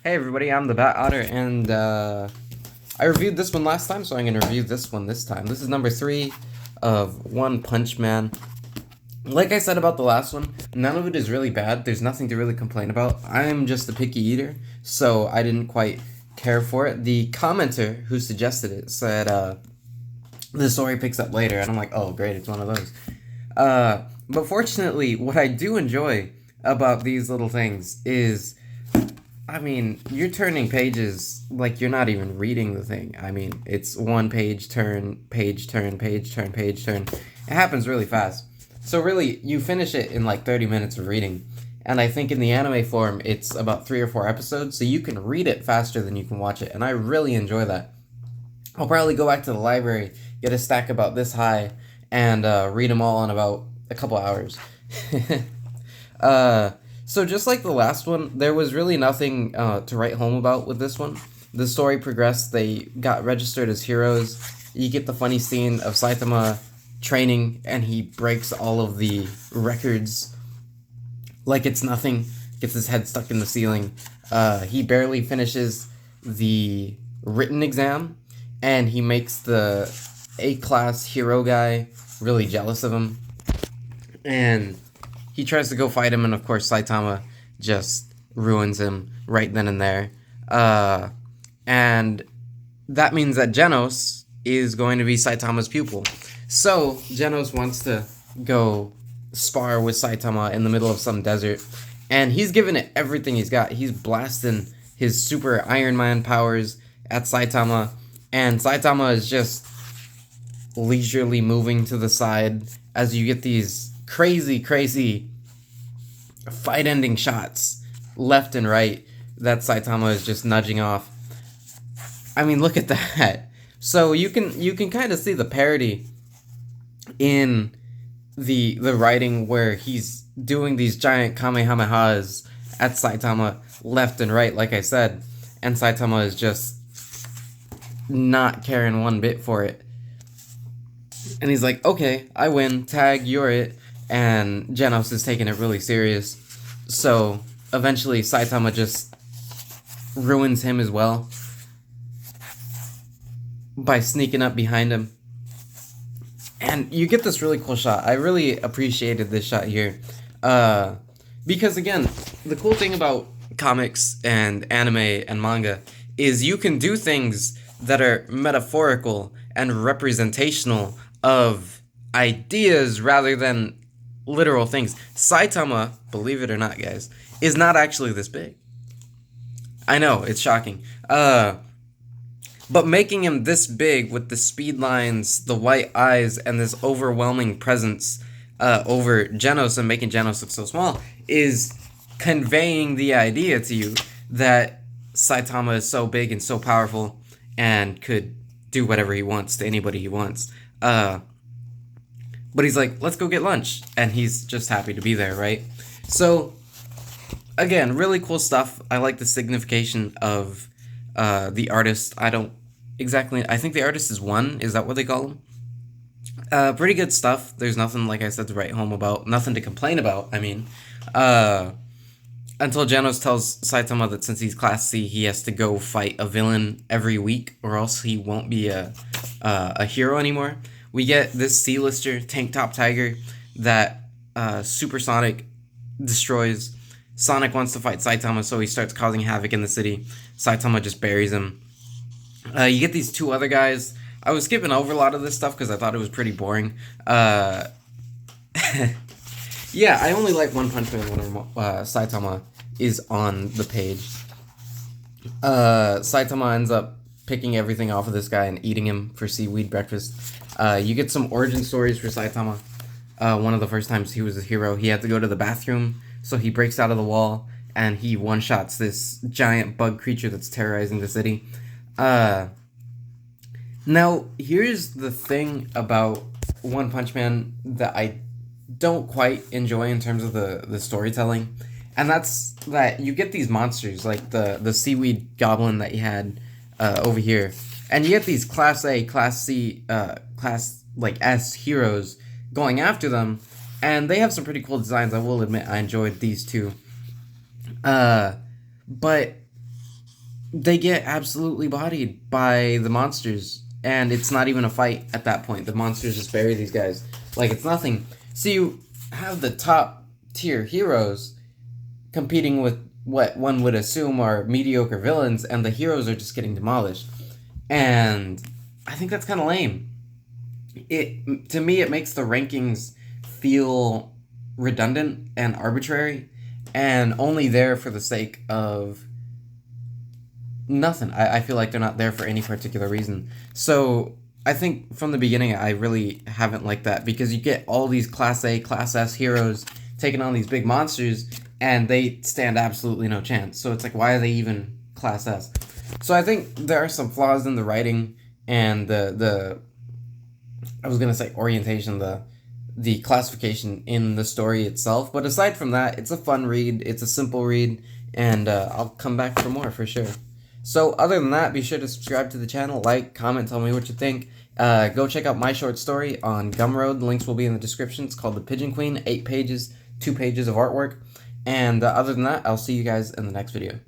Hey everybody, I'm the Bat Otter, and I reviewed this one last time, so I'm going to review this one this time. This is number 3 of One Punch Man. Like I said about the last one, none of it is really bad. There's nothing to really complain about. I'm just a picky eater, so I didn't quite care for it. The commenter who suggested it said the story picks up later, and I'm like, oh great, it's one of those. But fortunately, what I do enjoy about these little things is, I mean, you're turning pages like you're not even reading the thing. I mean, it's one page turn, page turn, page turn, page turn. It happens really fast. So really, you finish it in like 30 minutes of reading. And I think in the anime form, it's about 3 or 4 episodes, so you can read it faster than you can watch it. And I really enjoy that. I'll probably go back to the library, get a stack about this high, and read them all in about a couple hours. So just like the last one, there was really nothing to write home about with this one. The story progressed. They got registered as heroes. You get the funny scene of Saitama training, and he breaks all of the records like it's nothing. Gets his head stuck in the ceiling. He barely finishes the written exam, and he makes the A-class hero guy really jealous of him. And he tries to go fight him, and of course Saitama just ruins him right then and there. And that means that Genos is going to be Saitama's pupil. So Genos wants to go spar with Saitama in the middle of some desert, and he's giving it everything he's got. He's blasting his super Iron Man powers at Saitama, and Saitama is just leisurely moving to the side as you get these crazy fight-ending shots left and right that Saitama is just nudging off. I mean, look at that. So you can kind of see the parody in the writing where he's doing these giant kamehamehas at Saitama left and right, like I said, and Saitama is just not caring one bit for it. And he's like, okay, I win, tag, you're it. And Genos is taking it really serious. So eventually Saitama just ruins him as well by sneaking up behind him. And you get this really cool shot. I really appreciated this shot here. Because again, the cool thing about comics and anime and manga is you can do things that are metaphorical and representational of ideas rather than literal things. Saitama, believe it or not, guys, is not actually this big. I know, it's shocking. But making him this big with the speed lines, the white eyes, and this overwhelming presence over Genos and making Genos look so small is conveying the idea to you that Saitama is so big and so powerful and could do whatever he wants to anybody he wants. But he's like, let's go get lunch. And he's just happy to be there, right? So, again, really cool stuff. I like the signification of the artist. I think the artist is one. Is that what they call him? Pretty good stuff. There's nothing, like I said, to write home about. Nothing to complain about, I mean. Until Genos tells Saitama that since he's Class C, he has to go fight a villain every week, or else he won't be a hero anymore. We get this C-lister, Tank Top Tiger, that Supersonic destroys. Sonic wants to fight Saitama, so he starts causing havoc in the city. Saitama just buries him. You get these 2 other guys. I was skipping over a lot of this stuff because I thought it was pretty boring. Yeah, I only like One Punch Man when Saitama is on the page. Saitama ends up picking everything off of this guy and eating him for seaweed breakfast. You get some origin stories for Saitama. One of the first times he was a hero, he had to go to the bathroom, so he breaks out of the wall, and he one-shots this giant bug creature that's terrorizing the city. Now, here's the thing about One Punch Man that I don't quite enjoy in terms of the storytelling, and that's that you get these monsters, like the seaweed goblin that you had over here, and you get these Class A, Class C, Class, like, S heroes going after them, and they have some pretty cool designs. I will admit I enjoyed these two. But they get absolutely bodied by the monsters, and it's not even a fight at that point. The monsters just bury these guys like it's nothing. So you have the top tier heroes competing with what one would assume are mediocre villains, and the heroes are just getting demolished. And I think that's kind of lame. It, to me, it makes the rankings feel redundant and arbitrary, and only there for the sake of nothing. I feel like they're not there for any particular reason. So I think from the beginning I really haven't liked that, because you get all these Class A, Class S heroes taking on these big monsters, and they stand absolutely no chance. So it's like, why are they even Class S? So I think there are some flaws in the writing and the I was gonna say orientation, the classification in the story itself. But aside from that, it's a fun read. It's a simple read, and I'll come back for more for sure. So other than that, be sure to subscribe to the channel, like, comment, tell me what you think. Go check out my short story on Gumroad. The links will be in the description. It's called The Pigeon Queen, 8 pages, 2 pages of artwork. And other than that, I'll see you guys in the next video.